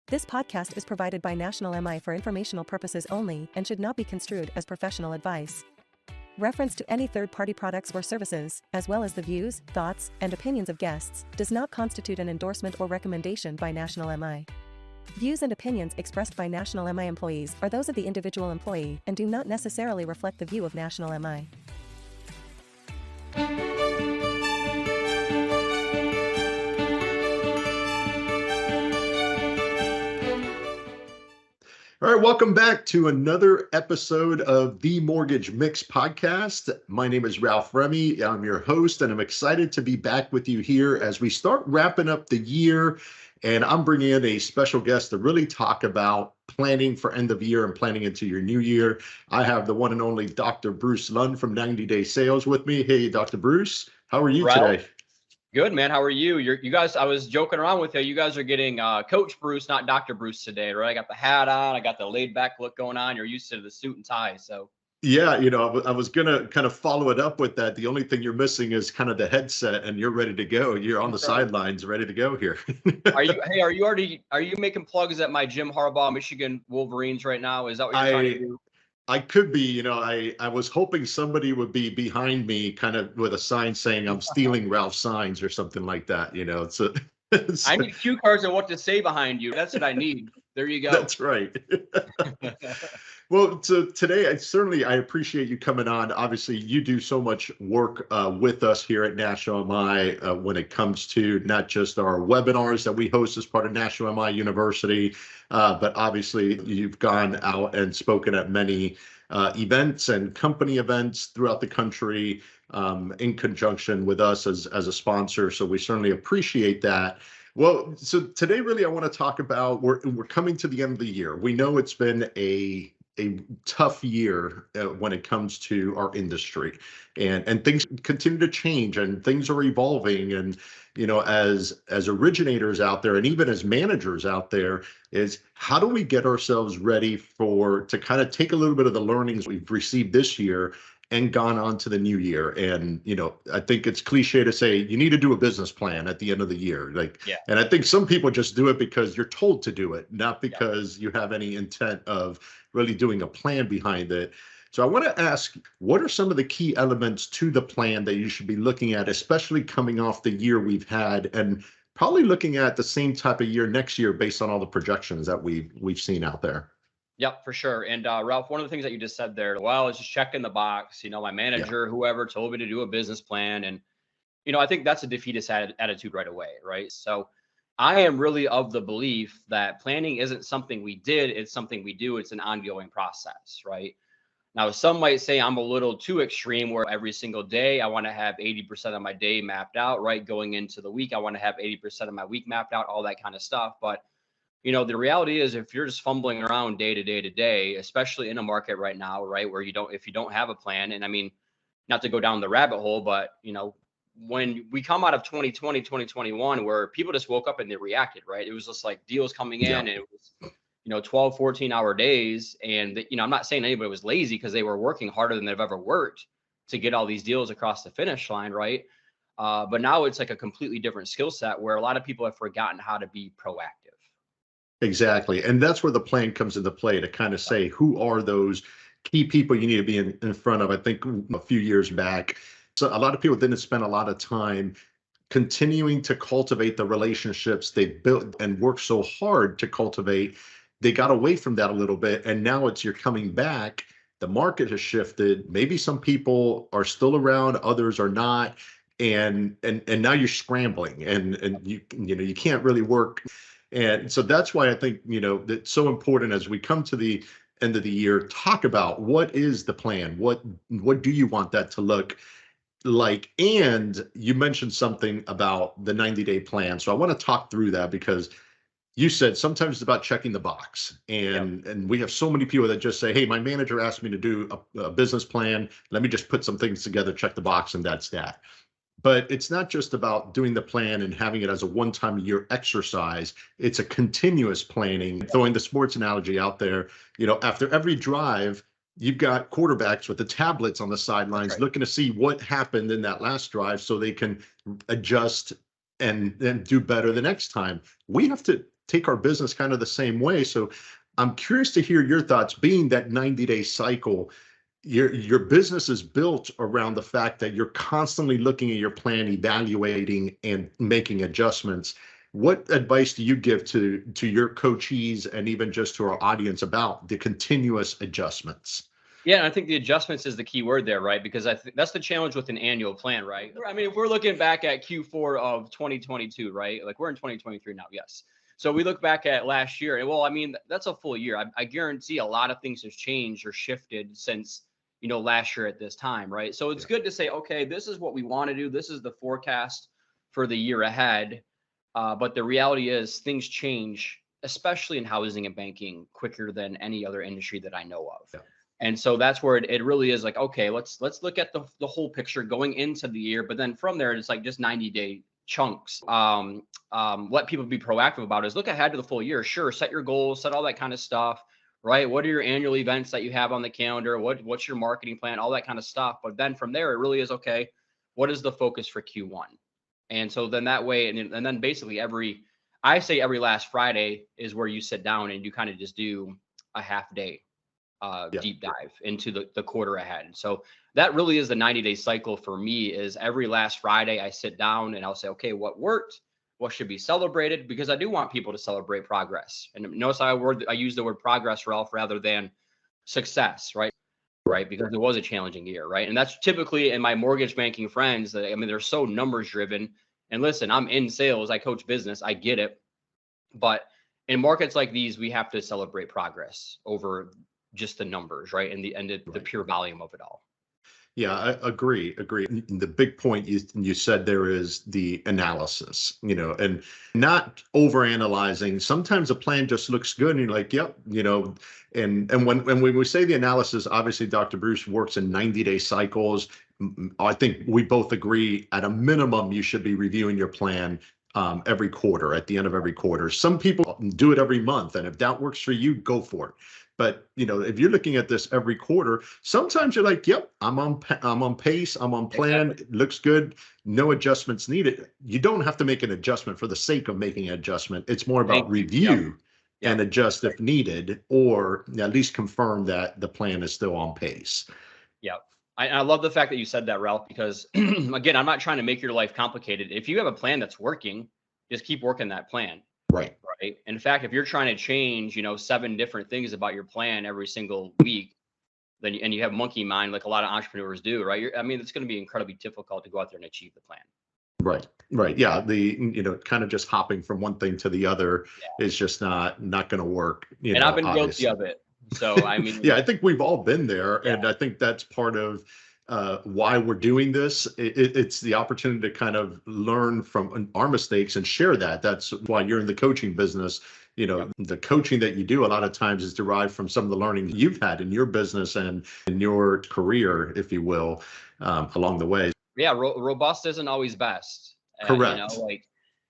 This podcast is provided by National MI for informational purposes only and should not be construed as professional advice. Reference to any third-party products or services, as well as the views, thoughts, and opinions of guests, does not constitute an endorsement or recommendation by National MI. Views and opinions expressed by National MI employees are those of the individual employee and do not necessarily reflect the view of National MI. All right, welcome back to another episode of the Mortgage Mix podcast. My name is Ralph Remy. I'm your host, and I'm excited to be back with you here as we start wrapping up the year. And I'm bringing in a special guest to really talk about planning for end of year and planning into your new year. I have the one and only Dr. Bruce Lund from 90 Day Sales with me. Hey, Dr. Bruce, how are you today? Good, man. How are you? You guys, I was joking around with you. You guys are getting Coach Bruce, not Dr. Bruce today, right? I got the hat on. I got the laid back look going on. You're used to the suit and tie. So, yeah, I was going to kind of follow it up with that. The only thing you're missing is kind of the headset, and you're ready to go. You're on the sidelines, ready to go here. Are you making plugs at my Jim Harbaugh, Michigan Wolverines right now? Is that what you're trying to do? I could be, I was hoping somebody would be behind me kind of with a sign saying I'm stealing Ralph's signs or something like that, I need cue cards and what to say behind you. That's what I need. There you go. That's right. Well, so today, I appreciate you coming on. Obviously, you do so much work with us here at National MI when it comes to not just our webinars that we host as part of National MI University, but obviously you've gone out and spoken at many events and company events throughout the country in conjunction with us as a sponsor. So we certainly appreciate that. Well, so today, really, I want to talk about we're coming to the end of the year. We know it's been a tough year when it comes to our industry, and things continue to change and things are evolving. And as originators out there and even as managers out there, is how do we get ourselves ready to kind of take a little bit of the learnings we've received this year and gone on to the new year. And, I think it's cliche to say you need to do a business plan at the end of the year. And I think some people just do it because you're told to do it, not because you have any intent of really doing a plan behind it. So I want to ask, what are some of the key elements to the plan that you should be looking at, especially coming off the year we've had and probably looking at the same type of year next year based on all the projections that we've seen out there? Yep, for sure. And Ralph, one of the things that you just said there, well, it's just checking the box. My manager, whoever told me to do a business plan. And, I think that's a defeatist attitude right away, right? So I am really of the belief that planning isn't something we did, it's something we do. It's an ongoing process, right? Now, some might say I'm a little too extreme where every single day I want to have 80% of my day mapped out, right? Going into the week, I want to have 80% of my week mapped out, all that kind of stuff. But the reality is if you're just fumbling around day to day to day, especially in a market right now, right, where if you don't have a plan, and I mean, not to go down the rabbit hole, but, when we come out of 2020, 2021, where people just woke up and they reacted, right? It was just like deals coming in and it was, 12, 14-hour days. And, I'm not saying anybody was lazy because they were working harder than they've ever worked to get all these deals across the finish line, right? But now it's like a completely different skill set where a lot of people have forgotten how to be proactive. Exactly. And that's where the plan comes into play to kind of say, who are those key people you need to be in front of? I think a few years back, so a lot of people didn't spend a lot of time continuing to cultivate the relationships they built and worked so hard to cultivate. They got away from that a little bit. And now you're coming back. The market has shifted. Maybe some people are still around, others are not. And now you're scrambling and you can't really work. And so that's why I think, that's so important as we come to the end of the year, talk about what is the plan? What do you want that to look like? And you mentioned something about the 90-day plan. So I want to talk through that because you said sometimes it's about checking the box. And we have so many people that just say, hey, my manager asked me to do a business plan. Let me just put some things together, check the box, and that's that. But it's not just about doing the plan and having it as a one-time a year exercise. It's a continuous planning. Throwing the sports analogy out there, after every drive, you've got quarterbacks with the tablets on the sidelines looking to see what happened in that last drive so they can adjust and then do better the next time. We have to take our business kind of the same way. So I'm curious to hear your thoughts, being that 90-day cycle. Your business is built around the fact that you're constantly looking at your plan, evaluating and making adjustments. What advice do you give to your coachees and even just to our audience about the continuous adjustments? Yeah, and I think the adjustments is the key word there, right? Because I think that's the challenge with an annual plan, right? I mean, if we're looking back at Q4 of 2022, right? Like we're in 2023 now, yes. So we look back at last year, and well, I mean, that's a full year. I guarantee a lot of things has changed or shifted since, last year at this time, right? So it's good to say, okay, this is what we want to do. This is the forecast for the year ahead. But the reality is things change, especially in housing and banking, quicker than any other industry that I know of. Yeah. And so that's where it really is like, okay, let's look at the whole picture going into the year. But then from there, it's like just 90-day chunks. What people be proactive about is look ahead to the full year. Sure, set your goals, set all that kind of stuff. Right? What are your annual events that you have on the calendar? What's your marketing plan? All that kind of stuff. But then from there, it really is, okay, what is the focus for Q1? And so then that way, and then basically every last Friday is where you sit down and you kind of just do a half day deep dive into the quarter ahead. So that really is the 90-day cycle for me. Is every last Friday I sit down and I'll say, okay, what worked? What should be celebrated? Because I do want people to celebrate progress. And notice I use the word progress, Ralph, rather than success, right? Right, because it was a challenging year, right? And that's typically in my mortgage banking friends. They're so numbers driven. And listen, I'm in sales, I coach business, I get it. But in markets like these, we have to celebrate progress over just the numbers, right? And the pure volume of it all. Yeah, I agree. The big point you said there is the analysis, and not overanalyzing. Sometimes a plan just looks good and you're like, yep, and when we say the analysis, obviously Dr. Bruce works in 90-day cycles. I think we both agree at a minimum, you should be reviewing your plan every quarter, at the end of every quarter. Some people do it every month, and if that works for you, go for it. But if you're looking at this every quarter, sometimes you're like, "Yep, I'm on pace, I'm on plan. Exactly. It looks good. No adjustments needed." You don't have to make an adjustment for the sake of making an adjustment. It's more about review and adjust if needed, or at least confirm that the plan is still on pace. Yeah, I love the fact that you said that, Ralph, because again, I'm not trying to make your life complicated. If you have a plan that's working, just keep working that plan. Right. In fact, if you're trying to change, 7 different things about your plan every single week, and you have monkey mind like a lot of entrepreneurs do, right? It's going to be incredibly difficult to go out there and achieve the plan. Right. Yeah. Kind of just hopping from one thing to the other is just not going to work. And I've been guilty of it. So, yeah, I think we've all been there. Yeah. And I think that's part of why we're doing this. It's the opportunity to kind of learn from our mistakes and share that. That's why you're in the coaching business. The coaching that you do a lot of times is derived from some of the learning you've had in your business and in your career, if you will, along the way. Yeah, robust isn't always best. Correct.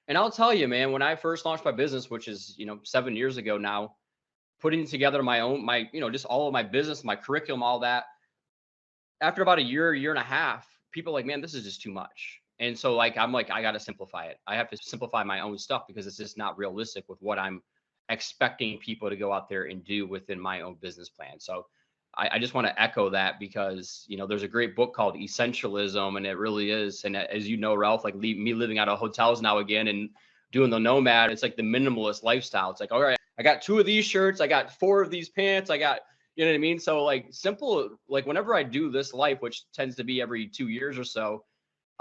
And I'll tell you, man, when I first launched my business, which is 7 years ago now, putting together just all of my business, my curriculum, all that. After about a year and a half, people are like, man, this is just too much. And so I'm like, I got to simplify it. I have to simplify my own stuff because it's just not realistic with what I'm expecting people to go out there and do within my own business plan. So I just want to echo that because, there's a great book called Essentialism, and it really is. And as you know, Ralph, like me living out of hotels now again and doing the nomad, it's like the minimalist lifestyle. It's like, all right, I got 2 of these shirts, I got 4 of these pants, I got, you know what I mean? So simple, whenever I do this life, which tends to be every 2 years or so,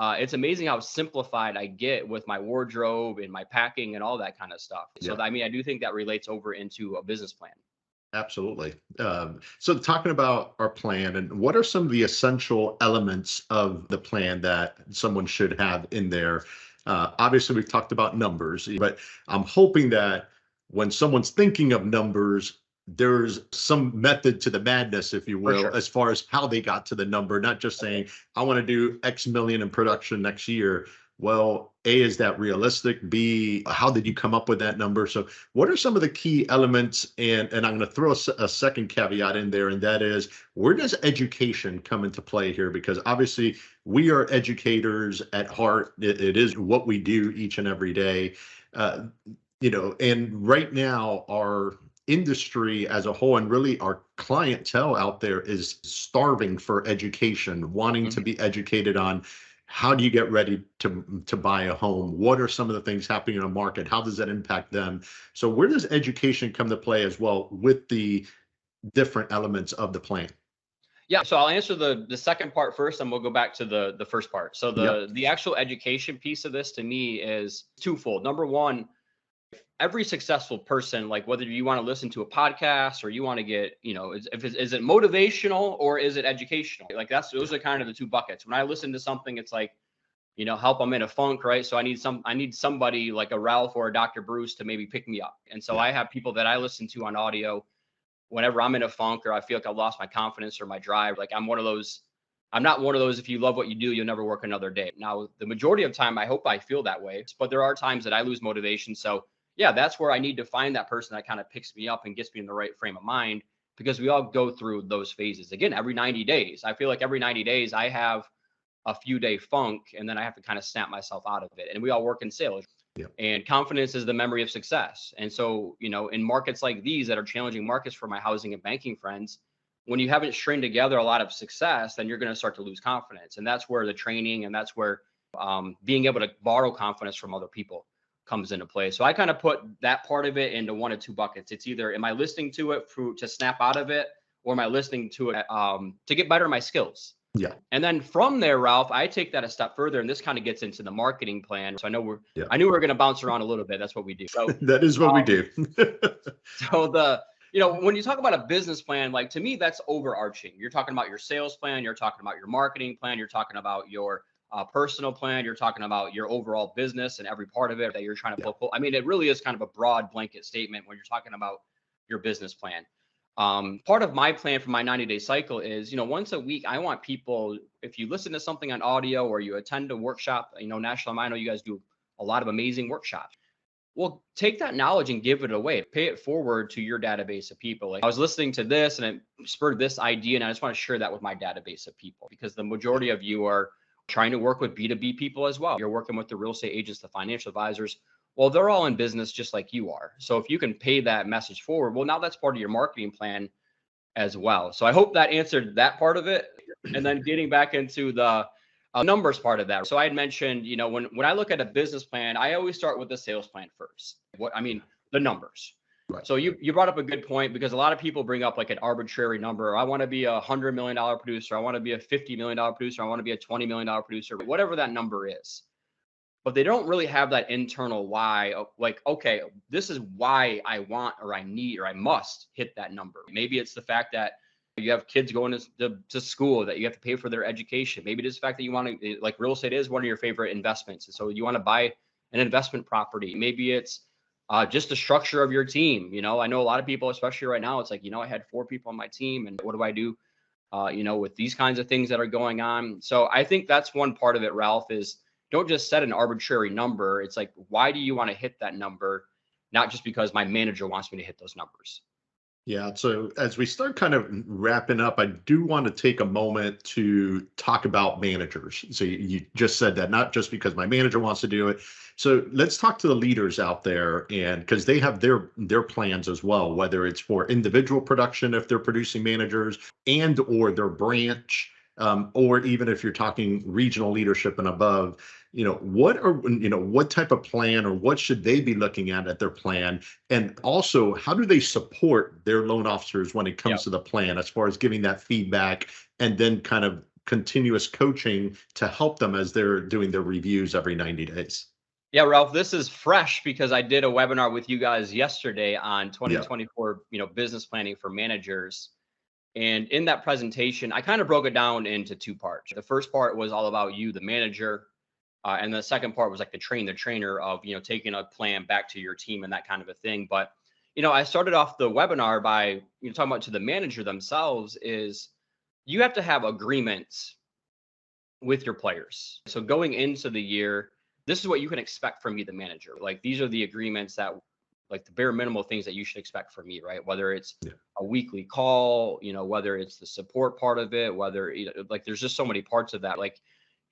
it's amazing how simplified I get with my wardrobe and my packing and all that kind of stuff. So I do think that relates over into a business plan. Absolutely. So talking about our plan, and what are some of the essential elements of the plan that someone should have in there? Obviously, we've talked about numbers, but I'm hoping that when someone's thinking of numbers, there's some method to the madness, if you will, as far as how they got to the number, not just saying, I want to do X million in production next year. Well, A, is that realistic? B, how did you come up with that number? So what are some of the key elements? And I'm going to throw a second caveat in there, and that is, where does education come into play here? Because obviously we are educators at heart. It is what we do each and every day. And right now our industry as a whole and really our clientele out there is starving for education, wanting to Mhm. be educated on how do you get ready to buy a home? What are some of the things happening in the market? How does that impact them? So where does education come to play as well with the different elements of the plan? Yeah, so I'll answer the second part first, and we'll go back to the first part. So Yep. the actual education piece of this to me is twofold. Number one, every successful person, like whether you want to listen to a podcast or you want to get, is it motivational or is it educational? Like those are kind of the two buckets. When I listen to something, it's like, help, I'm in a funk, right? So I need somebody like a Ralph or a Dr. Bruce to maybe pick me up. And so Yeah. I have people that I listen to on audio whenever I'm in a funk or I feel like I've lost my confidence or my drive. Like I'm not one of those, if you love what you do, you'll never work another day. Now, the majority of time, I hope I feel that way, but there are times that I lose motivation. So yeah, that's where I need to find that person that kind of picks me up and gets me in the right frame of mind, because we all go through those phases. Again, every 90 days, I feel like every 90 days I have a few day funk and then I have to kind of snap myself out of it. And we all work in sales. Yeah. And confidence is the memory of success. And so, in markets like these that are challenging markets for my housing and banking friends, when you haven't stringed together a lot of success, then you're going to start to lose confidence. And that's where the training and that's where being able to borrow confidence from other people comes into play. So I kind of put that part of it into one of two buckets. It's either, am I listening to it to snap out of it, or am I listening to it to get better at my skills? Yeah. And then from there, Ralph, I take that a step further, and this kind of gets into the marketing plan. So I knew Yeah. we were going to bounce around a little bit. That's what we do. So That is what we do. so when you talk about a business plan, like to me, that's overarching. You're talking about your sales plan, you're talking about your marketing plan, you're talking about your personal plan, you're talking about your overall business and every part of it that you're trying to pull. I mean, it really is kind of a broad blanket statement when you're talking about your business plan. Part of my plan for my 90-day cycle is, once a week, I want people, if you listen to something on audio or you attend a workshop, National, I know you guys do a lot of amazing workshops. Well, take that knowledge and give it away. Pay it forward to your database of people. Like I was listening to this and it spurred this idea, and I just want to share that with my database of people, because the majority of you are trying to work with B2B people as well. You're working with the real estate agents, the financial advisors. Well, they're all in business just like you are. So if you can pay that message forward, well, now that's part of your marketing plan as well. So I hope that answered that part of it. And then getting back into the numbers part of that. So I had mentioned, when I look at a business plan, I always start with the sales plan first. The numbers. Right. So you brought up a good point, because a lot of people bring up like an arbitrary number. I want to be $100 million producer. I want to be a $50 million producer. I want to be a $20 million producer, whatever that number is. But they don't really have that internal why, like, okay, this is why I want, or I need, or I must hit that number. Maybe it's the fact that you have kids going to school, that you have to pay for their education. Maybe it is the fact that you want to, like, real estate is one of your favorite investments. And so you want to buy an investment property. Maybe it's just the structure of your team. I know a lot of people, especially right now, it's like, I had 4 people on my team, and what do I do, with these kinds of things that are going on? So I think that's one part of it, Ralph, is don't just set an arbitrary number. It's like, why do you want to hit that number? Not just because my manager wants me to hit those numbers. Yeah. So as we start kind of wrapping up, I do want to take a moment to talk about managers. So you just said that, not just because my manager wants to do it. So let's talk to the leaders out there, and because they have their plans as well, whether it's for individual production, if they're producing managers, and or their branch, or even if you're talking regional leadership and above. What type of plan, or what should they be looking at their plan? And also, how do they support their loan officers when it comes to the plan, as far as giving that feedback and then kind of continuous coaching to help them as they're doing their reviews every 90 days? Yeah, Ralph, this is fresh because I did a webinar with you guys yesterday on 2024, business planning for managers. And in that presentation, I kind of broke it down into 2 parts. The first part was all about you, the manager. And the second part was like the trainer of, taking a plan back to your team and that kind of a thing. But, I started off the webinar by, talking about to the manager themselves, is you have to have agreements with your players. So going into the year, this is what you can expect from me, the manager. Like, these are the agreements that, like, the bare minimal things that you should expect from me, right? Whether it's a weekly call, whether it's the support part of it, whether, like, there's just so many parts of that. Like,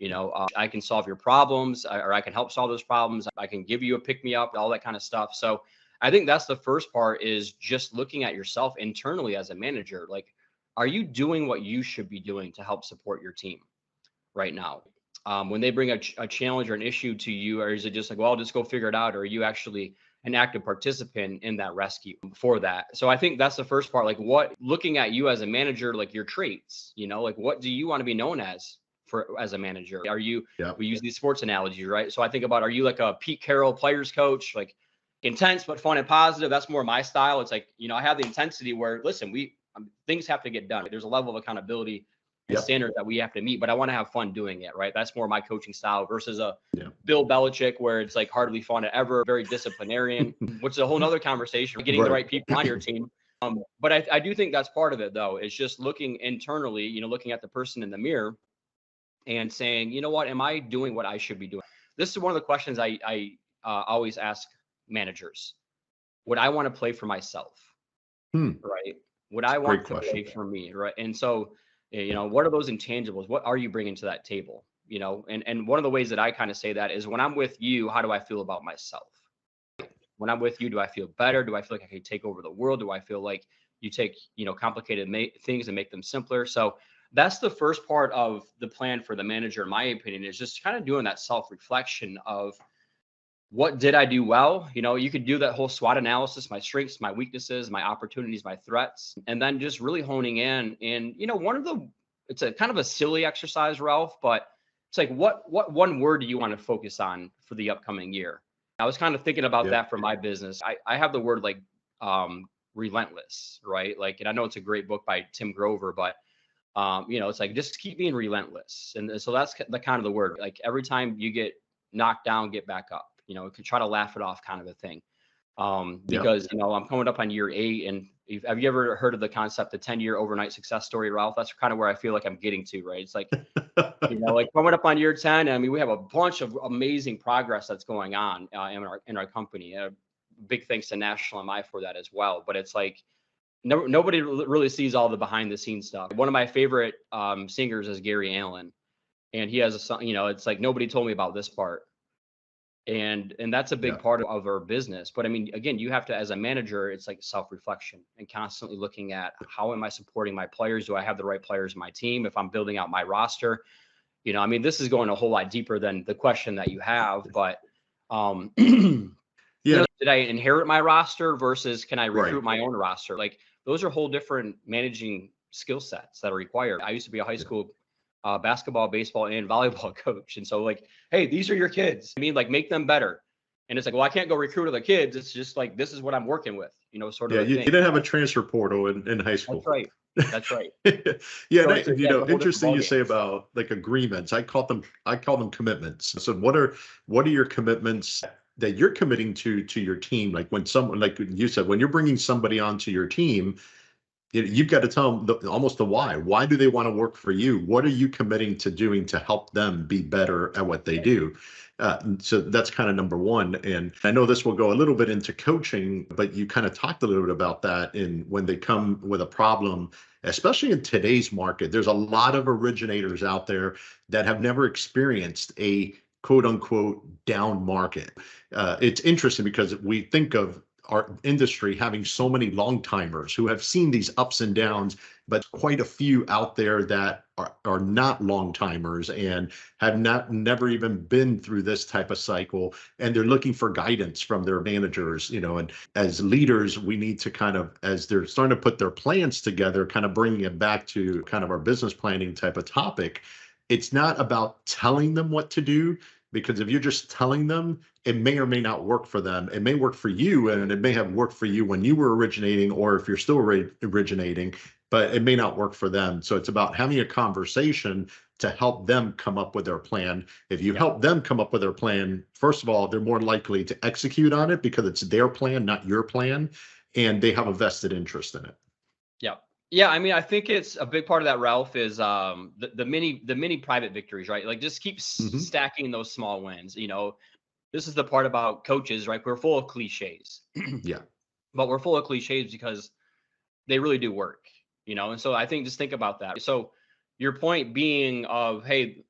I can solve your problems, or I can help solve those problems. I can give you a pick me up, all that kind of stuff. So I think that's the first part, is just looking at yourself internally as a manager. Like, are you doing what you should be doing to help support your team right now? When they bring a challenge or an issue to you, or is it just like, well, I'll just go figure it out? Or are you actually an active participant in that rescue for that? So I think that's the first part. Like, looking at you as a manager, like your traits, like what do you want to be known as as a manager? Are you, we use these sports analogies, right? So I think about, are you like a Pete Carroll players coach, like intense but fun and positive? That's more my style. It's like, I have the intensity where, listen, things have to get done. There's a level of accountability and standard that we have to meet, but I want to have fun doing it, right? That's more my coaching style versus a Bill Belichick, where it's like hardly fun ever, very disciplinarian, which is a whole nother conversation, getting the right people on your team. But I do think that's part of it, though. It's just looking internally, looking at the person in the mirror and saying, you know what, am I doing what I should be doing? This is one of the questions I always ask managers. Would I want to play for myself? Right? Would I want to play for me? Right? And so, what are those intangibles? What are you bringing to that table? And one of the ways that I kind of say that is, when I'm with you, how do I feel about myself? When I'm with you, do I feel better? Do I feel like I can take over the world? Do I feel like you take, complicated things and make them simpler? So that's the first part of the plan for the manager, in my opinion, is just kind of doing that self-reflection of, what did I do well? You could do that whole SWOT analysis, my strengths, my weaknesses, my opportunities, my threats, and then just really honing in. And, it's a kind of a silly exercise, Ralph, but it's like, what one word do you want to focus on for the upcoming year? I was kind of thinking about that for my business. I have the word like relentless, right? Like, and I know it's a great book by Tim Grover, but it's like, just keep being relentless. And so that's the kind of the word, like every time you get knocked down, get back up. We could try to laugh it off, kind of a thing. Because, I'm coming up on year 8. And have you ever heard of the concept, the 10-year overnight success story, Ralph? That's kind of where I feel like I'm getting to, right? It's like, like coming up on year 10. I mean, we have a bunch of amazing progress that's going on in our company. Big thanks to National MI for that as well. But it's like, nobody really sees all the behind the scenes stuff. One of my favorite singers is Gary Allan. And he has a song, it's like, nobody told me about this part. And that's a big part of our business. But I mean, again, you have to, as a manager, it's like self-reflection and constantly looking at, how am I supporting my players? Do I have the right players in my team? If I'm building out my roster, I mean, this is going a whole lot deeper than the question that you have, but did I inherit my roster versus can I recruit my own roster? Like, those are whole different managing skill sets that are required. I used to be a high school basketball, baseball, and volleyball coach. And so, like, hey, these are your kids. I mean, like, make them better. And it's like, well, I can't go recruit other kids. It's just like, this is what I'm working with, sort of. Yeah, you didn't have a transfer portal in high school. That's right. Yeah, so interesting you say about like agreements. I call them commitments. So what are your commitments that you're committing to your team? Like, when someone, like you said, when you're bringing somebody onto your team, you've got to tell them almost the why. Why do they want to work for you? What are you committing to doing to help them be better at what they do? So that's kind of number one. And I know this will go a little bit into coaching, but you kind of talked a little bit about that when they come with a problem, especially in today's market. There's a lot of originators out there that have never experienced a quote unquote down market. It's interesting because we think of our industry having so many long timers who have seen these ups and downs, but quite a few out there that are not long timers and have never even been through this type of cycle. And they're looking for guidance from their managers, and as leaders, we need to kind of, as they're starting to put their plans together, kind of bringing it back to kind of our business planning type of topic. It's not about telling them what to do, because if you're just telling them, it may or may not work for them. It may work for you, and it may have worked for you when you were originating, or if you're still originating, but it may not work for them. So it's about having a conversation to help them come up with their plan. If you help them come up with their plan, first of all, they're more likely to execute on it because it's their plan, not your plan, and they have a vested interest in it. Yeah, I mean, I think it's a big part of that, Ralph, is the mini private victories, right? Like, just keep stacking those small wins. This is the part about coaches, right? We're full of cliches. But we're full of cliches because they really do work, And so I think, just think about that. So your point being of, hey,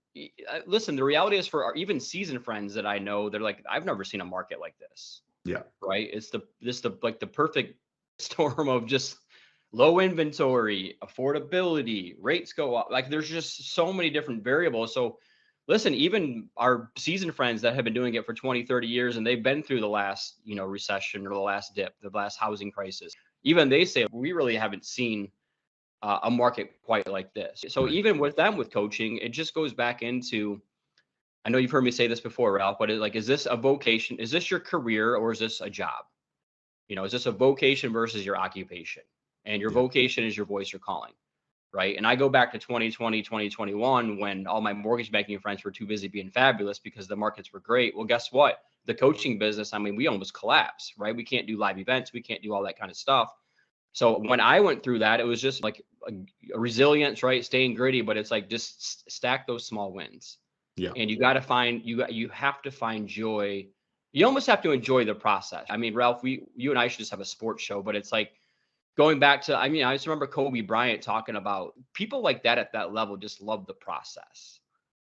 Listen, the reality is for even seasoned friends that I know, they're like, I've never seen a market like this. Yeah. Right. It's like the perfect storm of just low inventory, affordability, rates go up. Like there's just so many different variables. So listen, even our seasoned friends that have been doing it for 20, 30 years, and they've been through the last, recession or the last dip, the last housing crisis, even they say we really haven't seen a market quite like this. So even with them, with coaching, it just goes back into, I know you've heard me say this before, Ralph, but is this a vocation? Is this your career or is this a job? Is this a vocation versus your occupation? And your vocation is your voice, your calling, right? And I go back to 2020, 2021, when all my mortgage banking friends were too busy being fabulous because the markets were great. Well, guess what? The coaching business, I mean, we almost collapsed, right? We can't do live events. We can't do all that kind of stuff. So when I went through that, it was just like a resilience, right? Staying gritty, but it's like just stack those small wins. Yeah. And you got to find, you have to find joy. You almost have to enjoy the process. I mean, Ralph, you and I should just have a sports show, but it's like going back to, I mean, I just remember Kobe Bryant talking about people like that at that level just love the process.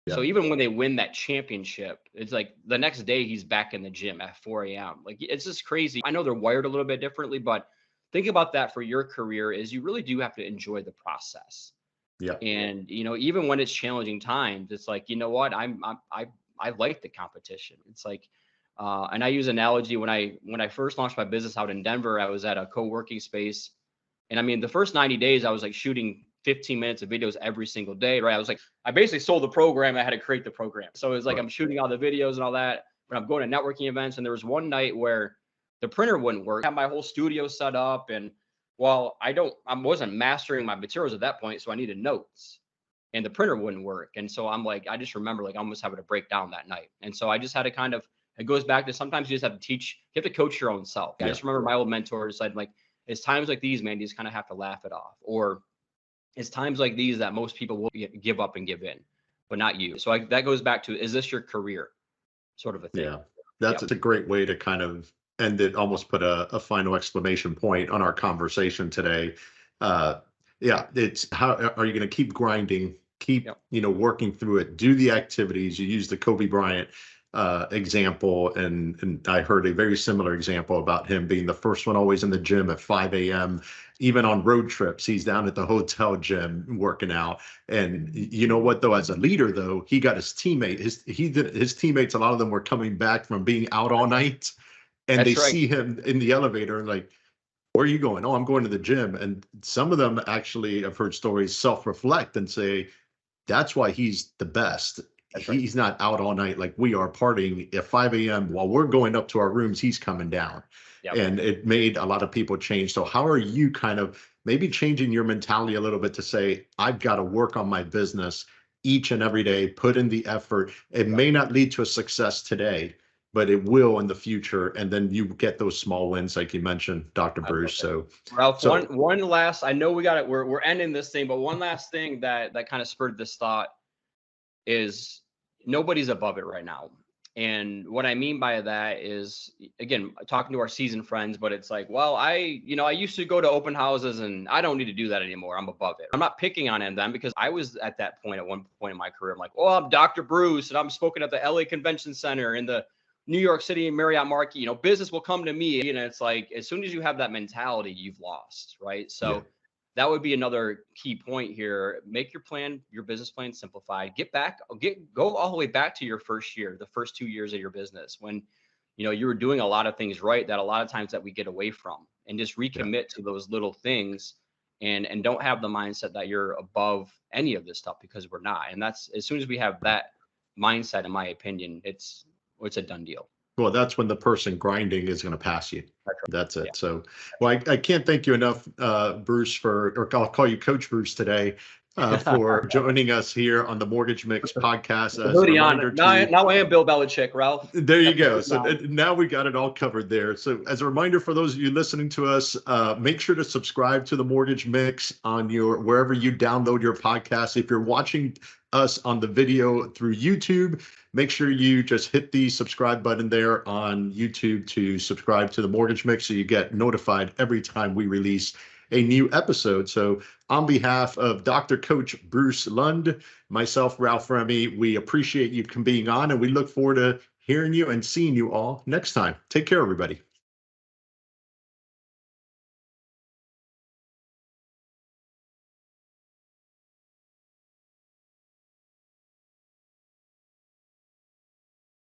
Yeah. So even when they win that championship, it's like the next day he's back in the gym at 4 a.m. Like it's just crazy. I know they're wired a little bit differently, but think about that for your career is you really do have to enjoy the process. Yeah. And, even when it's challenging times, it's like, you know what, I like the competition. It's like, and I use analogy when I first launched my business out in Denver, I was at a co-working space. And I mean, the first 90 days, I was like shooting 15 minutes of videos every single day, right? I basically sold the program. I had to create the program. So it was like, I'm shooting all the videos and all that, but I'm going to networking events. And there was one night where the printer wouldn't work. I had my whole studio set up. And well, I wasn't mastering my materials at that point. So I needed notes and the printer wouldn't work. And so I'm like, I just remember like almost having to break down that night. And so I just had to it goes back to sometimes you just have to you have to coach your own self. I just remember my old mentor said, like, it's times like these, man, you just kind of have to laugh it off. Or it's times like these that most people will give up and give in, but not you. So that goes back to, is this your career sort of a thing? Yeah, that's a great way to kind of end it, almost put a final exclamation point on our conversation today. It's how are you going to keep grinding, keep, working through it, do the activities. You use the Kobe Bryant example, and I heard a very similar example about him being the first one always in the gym at 5 a.m. Even on road trips, he's down at the hotel gym working out. And you know what, though, as a leader, though, he got his teammates, a lot of them were coming back from being out all night, and That's right. See him in the elevator and like, where are you going? Oh, I'm going to the gym. And some of them actually, I've heard stories, self-reflect and say, that's why he's the best. He's not out all night like we are partying at 5 a.m. while we're going up to our rooms. He's coming down. Yep. And it made a lot of people change. So how are you kind of maybe changing your mentality a little bit to say, I've got to work on my business each and every day, put in the effort. It may not lead to a success today, but it will in the future. And then you get those small wins, like you mentioned, Dr. Bruce. So Ralph, one last, I know we got it. We're ending this thing, but one last thing that kind of spurred this thought is nobody's above it right now. And what I mean by that is, again, talking to our seasoned friends, but it's like, well, I used to go to open houses and I don't need to do that anymore. I'm above it. I'm not picking on them because I was at that point at one point in my career. I'm like, oh, I'm Dr. Bruce and I'm spoken at the LA Convention Center in the New York City Marriott Marquis, business will come to me. It's like, as soon as you have that mentality, you've lost, right? So that would be another key point here. Make your plan, your business plan simplified. Go all the way back to your first year, the first 2 years of your business when, you were doing a lot of things right that a lot of times that we get away from, and just recommit to those little things and don't have the mindset that you're above any of this stuff, because we're not. And that's, as soon as we have that mindset, in my opinion, it's a done deal. Well, that's when the person grinding is going to pass you. That's it. Yeah. So, well, I can't thank you enough, Bruce, or I'll call you Coach Bruce today, for joining us here on the Mortgage Mix podcast. Now I am Bill Belichick, Ralph. There you go. So now we got it all covered there. So as a reminder for those of you listening to us, make sure to subscribe to the Mortgage Mix on wherever you download your podcast. If you're watching us on the video through YouTube, make sure you just hit the subscribe button there on YouTube to subscribe to the Mortgage Mix so you get notified every time we release a new episode. So on behalf of Dr. Coach Bruce Lund, myself, Ralph Remy, we appreciate you being on, and we look forward to hearing you and seeing you all next time. Take care, everybody.